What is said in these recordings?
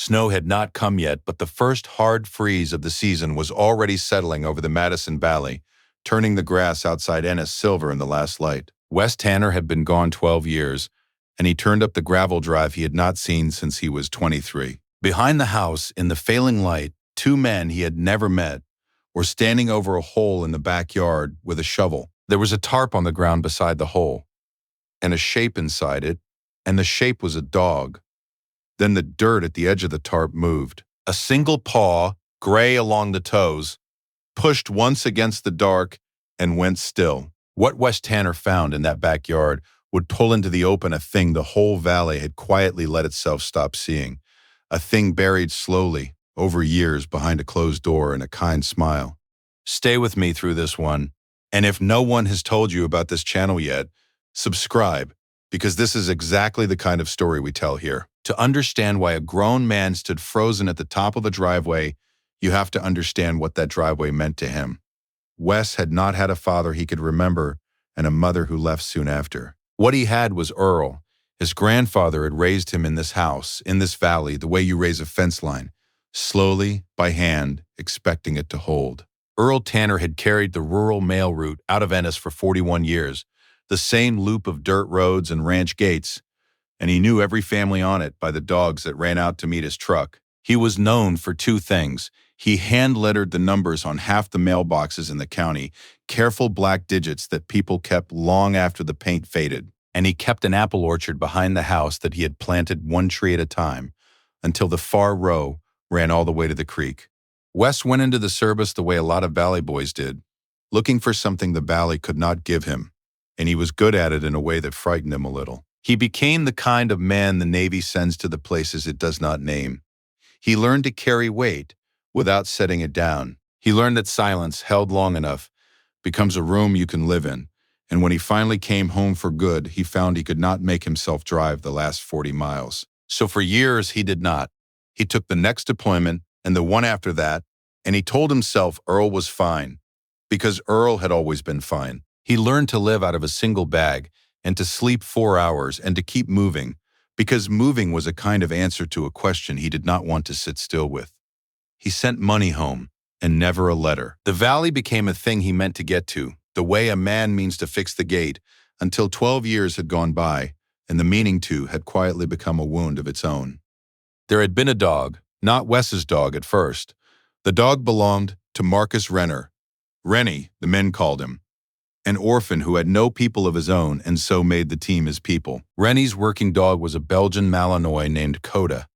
Snow had not come yet, but the first hard freeze of the season was already settling over the Madison Valley, turning the grass outside Ennis silver in the last light. Wes Tanner had been gone 12 years, and he turned up the gravel drive he had not seen since he was 23. Behind the house, in the failing light, two men he had never met were standing over a hole in the backyard with a shovel. There was a tarp on the ground beside the hole, and a shape inside it, and the shape was a dog. Then the dirt at the edge of the tarp moved. A single paw, gray along the toes, pushed once against the dark and went still. What Wes Tanner found in that backyard would pull into the open a thing the whole valley had quietly let itself stop seeing, a thing buried slowly, over years, behind a closed door and a kind smile. Stay with me through this one, and if no one has told you about this channel yet, subscribe, because this is exactly the kind of story we tell here. To understand why a grown man stood frozen at the top of a driveway, you have to understand what that driveway meant to him. Wes had not had a father he could remember and a mother who left soon after. What he had was Earl. His grandfather had raised him in this house, in this valley, the way you raise a fence line, slowly, by hand, expecting it to hold. Earl Tanner had carried the rural mail route out of Ennis for 41 years, the same loop of dirt roads and ranch gates, and he knew every family on it by the dogs that ran out to meet his truck. He was known for two things. He hand-lettered the numbers on half the mailboxes in the county, careful black digits that people kept long after the paint faded. And he kept an apple orchard behind the house that he had planted one tree at a time, until the far row ran all the way to the creek. Wes went into the service the way a lot of Valley boys did, looking for something the Valley could not give him, and he was good at it in a way that frightened him a little. He became the kind of man the Navy sends to the places it does not name. He learned to carry weight without setting it down. He learned that silence, held long enough, becomes a room you can live in. And when he finally came home for good, he found he could not make himself drive the last 40 miles. So for years, he did not. He took the next deployment and the one after that, and he told himself Earl was fine, because Earl had always been fine. He learned to live out of a single bag and to sleep 4 hours and to keep moving, because moving was a kind of answer to a question he did not want to sit still with. He sent money home, and never a letter. The Valley became a thing he meant to get to, the way a man means to fix the gate, until 12 years had gone by, and the meaning to had quietly become a wound of its own. There had been a dog, not Wes's dog at first. The dog belonged to Marcus Renner. Rennie, the men called him. An orphan who had no people of his own and so made the team his people. Rennie's working dog was a Belgian Malinois named Coda,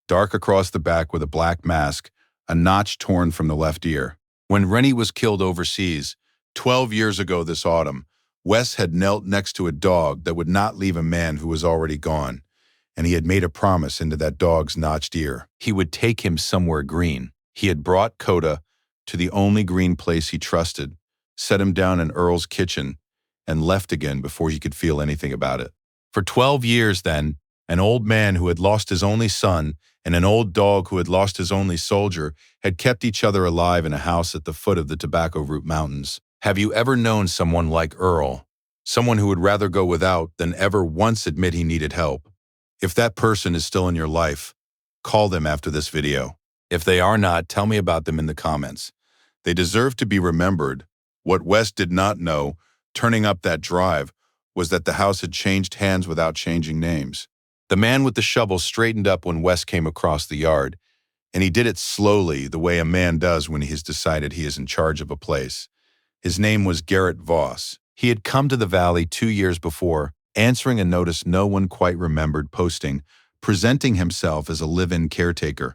dark across the back with a black mask, a notch torn from the left ear. When Rennie was killed overseas, 12 years ago this autumn, Wes had knelt next to a dog that would not leave a man who was already gone, and he had made a promise into that dog's notched ear. He would take him somewhere green. He had brought Coda to the only green place he trusted, set him down in Earl's kitchen, and left again before he could feel anything about it. For 12 years then, an old man who had lost his only son and an old dog who had lost his only soldier had kept each other alive in a house at the foot of the Tobacco Root Mountains. Have you ever known someone like Earl? Someone who would rather go without than ever once admit he needed help? If that person is still in your life, call them after this video. If they are not, tell me about them in the comments. They deserve to be remembered. What Wes did not know, turning up that drive, was that the house had changed hands without changing names. The man with the shovel straightened up when Wes came across the yard, and he did it slowly, the way a man does when he has decided he is in charge of a place. His name was Garrett Voss. He had come to the Valley 2 years before, answering a notice no one quite remembered posting, presenting himself as a live-in caretaker,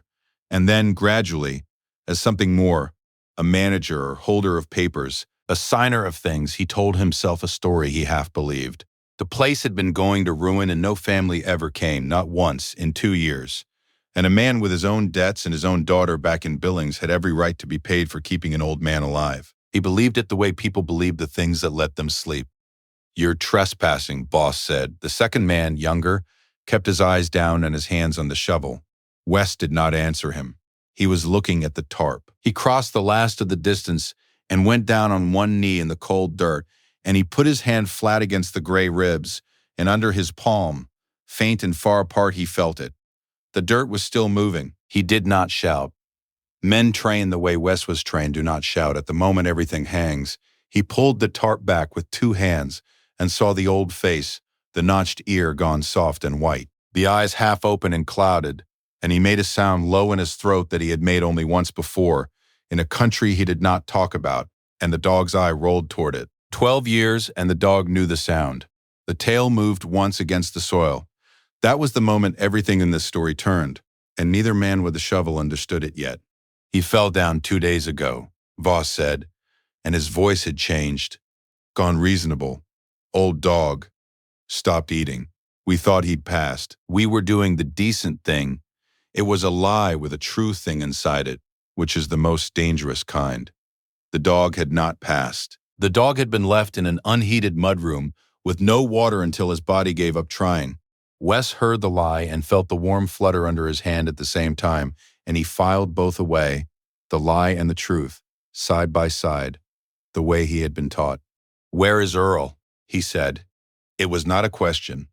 and then, gradually, as something more, a manager or holder of papers, a signer of things. He told himself a story he half believed. The place had been going to ruin and no family ever came, not once, in 2 years. And a man with his own debts and his own daughter back in Billings had every right to be paid for keeping an old man alive. He believed it the way people believe the things that let them sleep. "You're trespassing," Voss said. The second man, younger, kept his eyes down and his hands on the shovel. Wes did not answer him. He was looking at the tarp. He crossed the last of the distance and went down on one knee in the cold dirt, and he put his hand flat against the gray ribs, and under his palm, faint and far apart, he felt it. The dirt was still moving. He did not shout. Men trained the way Wes was trained do not shout. At the moment everything hangs, he pulled the tarp back with 2 hands and saw the old face, the notched ear gone soft and white, the eyes half open and clouded, and he made a sound low in his throat that he had made only once before, in a country he did not talk about, and the dog's eye rolled toward it. 12 years, and the dog knew the sound. The tail moved once against the soil. That was the moment everything in this story turned, and neither man with the shovel understood it yet. He fell down 2 days ago, Voss said, and his voice had changed. Gone reasonable. Old dog. Stopped eating. We thought he'd passed. We were doing the decent thing. It was a lie with a true thing inside it, which is the most dangerous kind. The dog had not passed. The dog had been left in an unheated mudroom with no water until his body gave up trying. Wes heard the lie and felt the warm flutter under his hand at the same time, and he filed both away, the lie and the truth, side by side, the way he had been taught. "Where is Earl?" he said. It was not a question.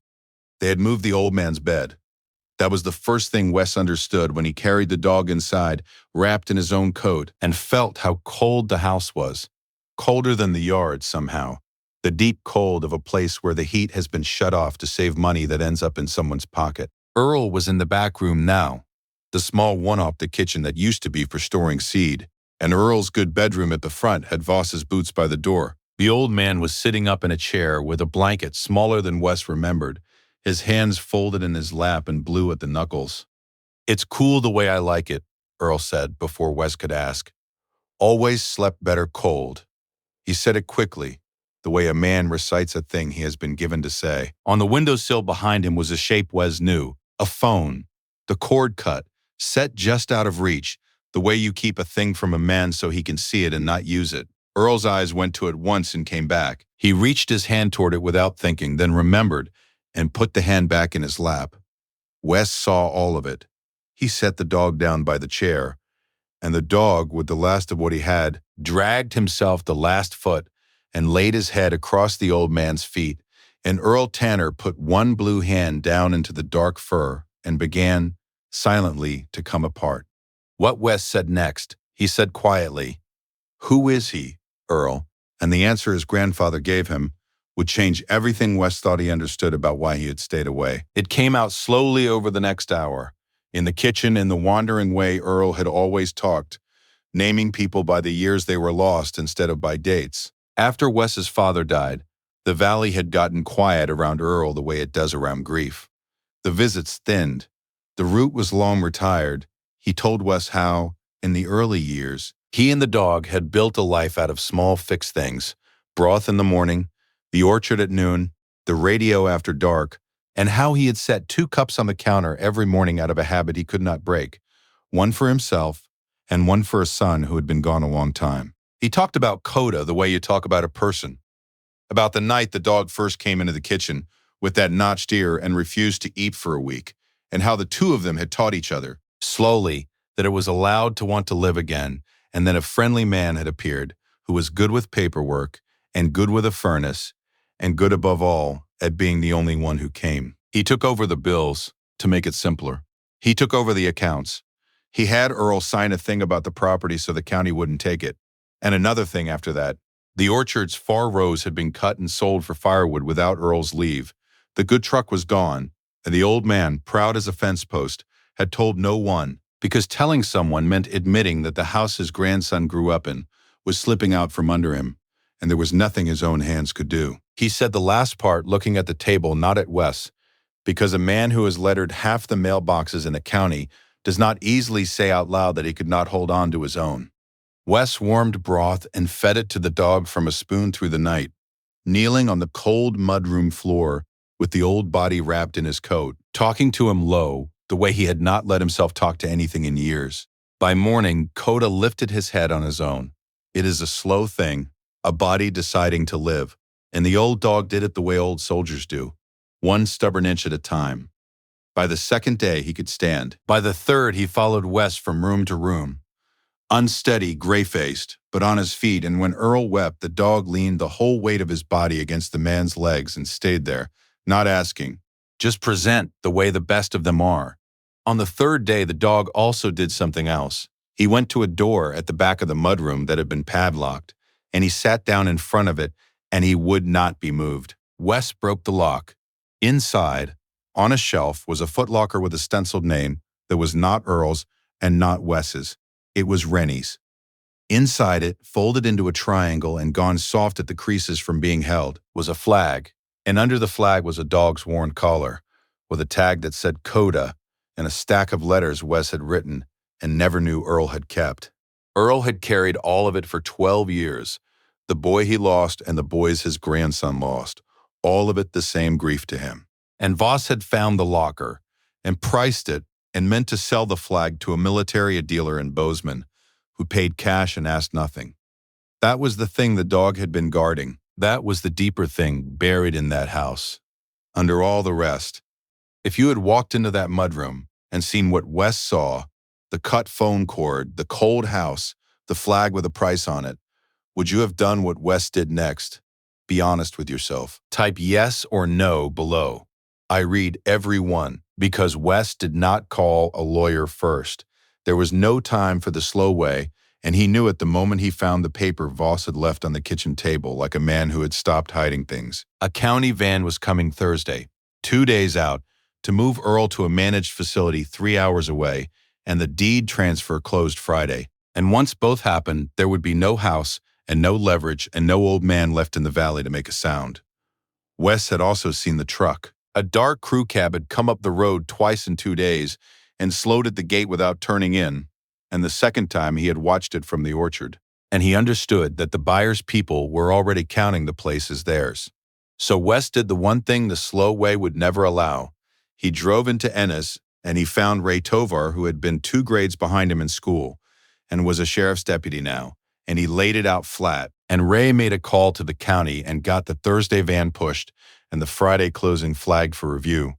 They had moved the old man's bed. That was the first thing Wes understood when he carried the dog inside, wrapped in his own coat, and felt how cold the house was. Colder than the yard, somehow. The deep cold of a place where the heat has been shut off to save money that ends up in someone's pocket. Earl was in the back room now, the small one off the kitchen that used to be for storing seed, and Earl's good bedroom at the front had Voss's boots by the door. The old man was sitting up in a chair with a blanket smaller than Wes remembered, his hands folded in his lap and blue at the knuckles. "It's cool the way I like it," Earl said before Wes could ask. "Always slept better cold." He said it quickly, the way a man recites a thing he has been given to say. On the windowsill behind him was a shape Wes knew, a phone, the cord cut, set just out of reach, the way you keep a thing from a man so he can see it and not use it. Earl's eyes went to it once and came back. He reached his hand toward it without thinking, then remembered, and put the hand back in his lap. Wes saw all of it. He set the dog down by the chair, and the dog, with the last of what he had, dragged himself the last foot and laid his head across the old man's feet, and Earl Tanner put one blue hand down into the dark fur and began, silently, to come apart. What Wes said next, he said quietly, "Who is he, Earl?" And the answer his grandfather gave him would change everything Wes thought he understood about why he had stayed away. It came out slowly over the next hour, in the kitchen in the wandering way Earl had always talked, naming people by the years they were lost instead of by dates. After Wes's father died, the valley had gotten quiet around Earl the way it does around grief. The visits thinned. The root was long retired. He told Wes how, in the early years, he and the dog had built a life out of small fixed things, broth in the morning, the orchard at noon, the radio after dark, and how he had set 2 cups on the counter every morning out of a habit he could not break, one for himself and one for a son who had been gone a long time. He talked about Coda the way you talk about a person, about the night the dog first came into the kitchen with that notched ear and refused to eat for a week, and how the 2 of them had taught each other, slowly, that it was allowed to want to live again, and then a friendly man had appeared who was good with paperwork and good with a furnace and good above all at being the only one who came. He took over the bills to make it simpler. He took over the accounts. He had Earl sign a thing about the property so the county wouldn't take it. And another thing after that. The orchard's far rows had been cut and sold for firewood without Earl's leave. The good truck was gone, and the old man, proud as a fence post, had told no one, because telling someone meant admitting that the house his grandson grew up in was slipping out from under him, and there was nothing his own hands could do. He said the last part looking at the table, not at Wes, because a man who has lettered half the mailboxes in the county does not easily say out loud that he could not hold on to his own. Wes warmed broth and fed it to the dog from a spoon through the night, kneeling on the cold mudroom floor with the old body wrapped in his coat, talking to him low, the way he had not let himself talk to anything in years. By morning, Coda lifted his head on his own. It is a slow thing, a body deciding to live, and the old dog did it the way old soldiers do, one stubborn inch at a time. By the second day, he could stand. By the third, he followed Wes from room to room, unsteady, gray-faced, but on his feet, and when Earl wept, the dog leaned the whole weight of his body against the man's legs and stayed there, not asking, just present the way the best of them are, On the third day, the dog also did something else. He went to a door at the back of the mudroom that had been padlocked, and he sat down in front of it, and he would not be moved. Wes broke the lock. Inside, on a shelf, was a footlocker with a stenciled name that was not Earl's and not Wes's. It was Rennie's. Inside it, folded into a triangle and gone soft at the creases from being held, was a flag, and under the flag was a dog's worn collar, with a tag that said Coda and a stack of letters Wes had written and never knew Earl had kept. Earl had carried all of it for 12 years, the boy he lost and the boys his grandson lost, all of it the same grief to him. And Voss had found the locker and priced it and meant to sell the flag to a military dealer in Bozeman, who paid cash and asked nothing. That was the thing the dog had been guarding. That was the deeper thing buried in that house, under all the rest. If you had walked into that mudroom and seen what Wes saw, the cut phone cord, the cold house, the flag with a price on it, would you have done what Wes did next? Be honest with yourself. Type yes or no below. I read every one, because Wes did not call a lawyer first. There was no time for the slow way, and he knew it the moment he found the paper Voss had left on the kitchen table, like a man who had stopped hiding things. A county van was coming Thursday, 2 days out, to move Earl to a managed facility 3 hours away, and the deed transfer closed Friday. And once both happened, there would be no house and no leverage and no old man left in the valley to make a sound. Wes had also seen the truck. A dark crew cab had come up the road twice in 2 days and slowed at the gate without turning in, and the second time he had watched it from the orchard. And he understood that the buyer's people were already counting the place as theirs. So Wes did the one thing the slow way would never allow. He drove into Ennis, and he found Ray Tovar, who had been 2 grades behind him in school and was a sheriff's deputy now, and he laid it out flat. And Ray made a call to the county and got the Thursday van pushed and the Friday closing flagged for review.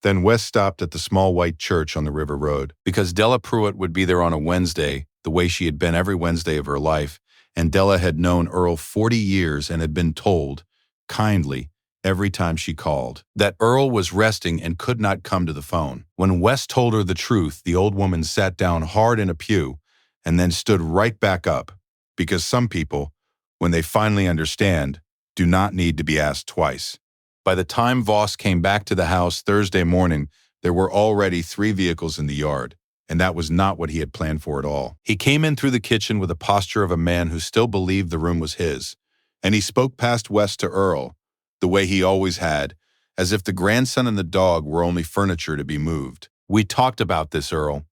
Then Wes stopped at the small white church on the river road, because Della Pruitt would be there on a Wednesday, the way she had been every Wednesday of her life, and Della had known Earl 40 years and had been told, kindly, every time she called, that Earl was resting and could not come to the phone. When Wes told her the truth, the old woman sat down hard in a pew and then stood right back up, because some people, when they finally understand, do not need to be asked twice. By the time Voss came back to the house Thursday morning, there were already 3 vehicles in the yard, and that was not what he had planned for at all. He came in through the kitchen with the posture of a man who still believed the room was his, and he spoke past Wes to Earl, the way he always had, as if the grandson and the dog were only furniture to be moved. We talked about this, Earl.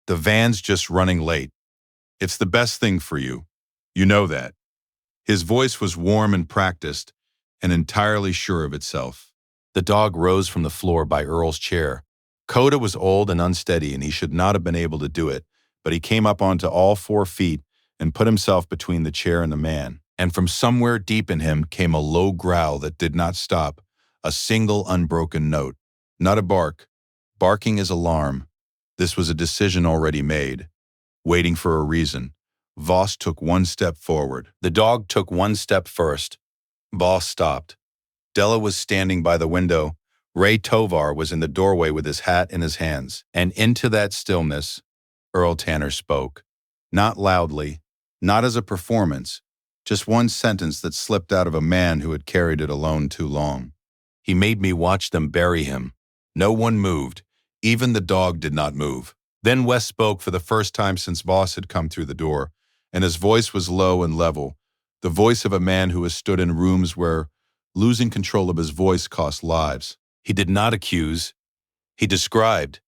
The van's just running late. It's the best thing for you. You know that. His voice was warm and practiced, and entirely sure of itself. The dog rose from the floor by Earl's chair. Coda was old and unsteady, and he should not have been able to do it, but he came up onto all 4 feet and put himself between the chair and the man. And from somewhere deep in him came a low growl that did not stop, a single unbroken note. Not a bark. Barking is alarm. This was a decision already made. Waiting for a reason. Voss took 1 step forward. The dog took 1 step first. Voss stopped. Della was standing by the window. Ray Tovar was in the doorway with his hat in his hands. And into that stillness, Earl Tanner spoke. Not loudly, not as a performance, just 1 sentence that slipped out of a man who had carried it alone too long. He made me watch them bury him. No one moved. Even the dog did not move. Then Wes spoke for the first time since Voss had come through the door, and his voice was low and level, the voice of a man who has stood in rooms where losing control of his voice cost lives. He did not accuse. He described.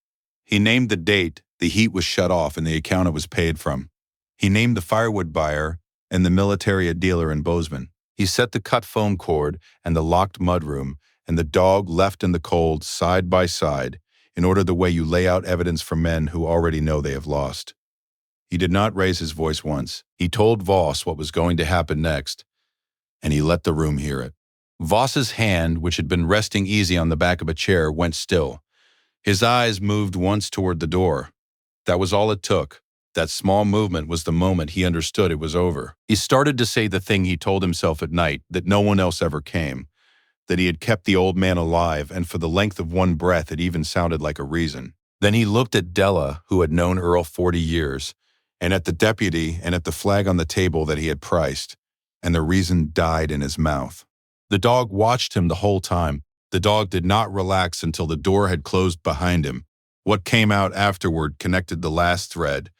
He named the date the heat was shut off and the account it was paid from. He named the firewood buyer and the military dealer in Bozeman. He set the cut phone cord and the locked mudroom and the dog left in the cold side by side, in order the way you lay out evidence for men who already know they have lost. He did not raise his voice once. He told Voss what was going to happen next, and he let the room hear it. Voss's hand, which had been resting easy on the back of a chair, went still. His eyes moved once toward the door. That was all it took. That small movement was the moment he understood it was over. He started to say the thing he told himself at night, that no one else ever came, that he had kept the old man alive, and for the length of 1 breath it even sounded like a reason. Then he looked at Della, who had known Earl 40 years, and at the deputy and at the flag on the table that he had priced, and the reason died in his mouth. The dog watched him the whole time. The dog did not relax until the door had closed behind him. What came out afterward connected the last thread,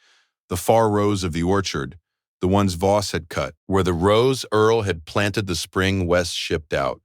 the far rows of the orchard, the ones Voss had cut, where the rows Earl had planted the spring West shipped out.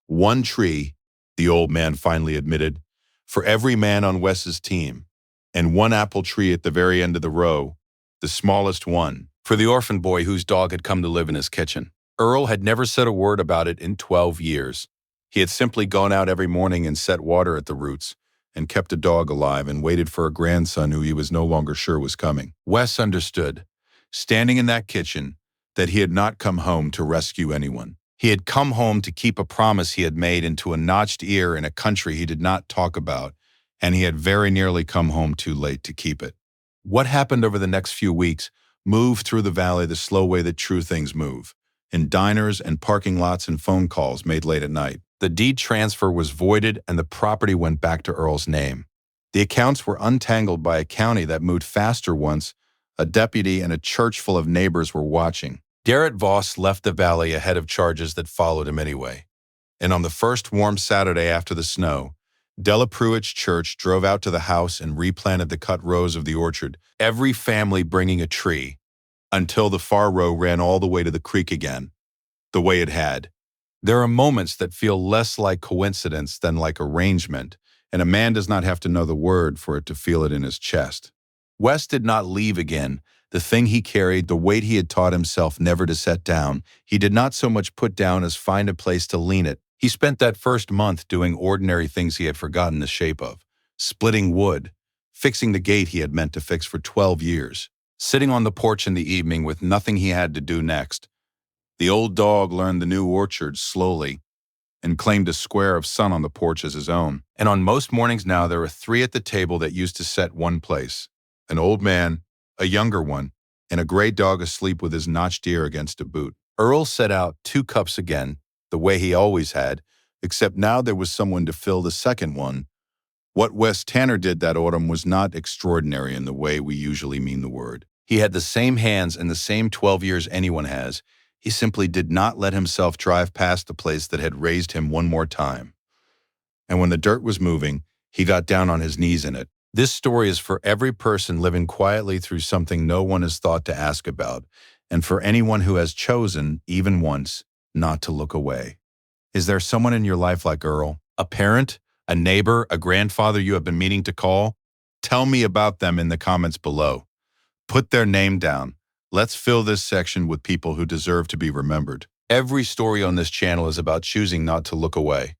One tree, the old man finally admitted, for every man on Wes's team, and one apple tree at the very end of the row, the smallest one, for the orphan boy whose dog had come to live in his kitchen. Earl had never said a word about it in 12 years. He had simply gone out every morning and set water at the roots, and kept a dog alive and waited for a grandson who he was no longer sure was coming. Wes understood, standing in that kitchen, that he had not come home to rescue anyone. He had come home to keep a promise he had made into a notched ear in a country he did not talk about, and he had very nearly come home too late to keep it. What happened over the next few weeks moved through the valley the slow way that true things move, in diners and parking lots and phone calls made late at night. The deed transfer was voided and the property went back to Earl's name. The accounts were untangled by a county that moved faster once a deputy and a church full of neighbors were watching. Garrett Voss left the valley ahead of charges that followed him anyway. And on the first warm Saturday after the snow, Della Pruitt's church drove out to the house and replanted the cut rows of the orchard, every family bringing a tree, until the far row ran all the way to the creek again, the way it had. There are moments that feel less like coincidence than like arrangement, and a man does not have to know the word for it to feel it in his chest. Wes did not leave again. The thing he carried, the weight he had taught himself never to set down, he did not so much put down as find a place to lean it. He spent that first month doing ordinary things he had forgotten the shape of, splitting wood, fixing the gate he had meant to fix for 12 years, sitting on the porch in the evening with nothing he had to do next. The old dog learned the new orchard slowly and claimed a square of sun on the porch as his own. And on most mornings now there are 3 at the table that used to set one place: an old man, a younger one, and a gray dog asleep with his notched ear against a boot. Earl set out 2 cups again, the way he always had, except now there was someone to fill the second one. What Wes Tanner did that autumn was not extraordinary in the way we usually mean the word. He had the same hands and the same 12 years anyone has. He simply did not let himself drive past the place that had raised him one more time. And when the dirt was moving, he got down on his knees in it. This story is for every person living quietly through something no one has thought to ask about, and for anyone who has chosen, even once, not to look away. Is there someone in your life like Earl? A parent? A neighbor? A grandfather you have been meaning to call? Tell me about them in the comments below. Put their name down. Let's fill this section with people who deserve to be remembered. Every story on this channel is about choosing not to look away.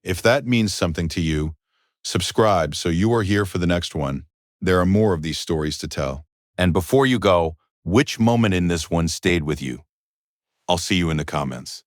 If that means something to you, subscribe so you are here for the next one. There are more of these stories to tell. And before you go, which moment in this one stayed with you? I'll see you in the comments.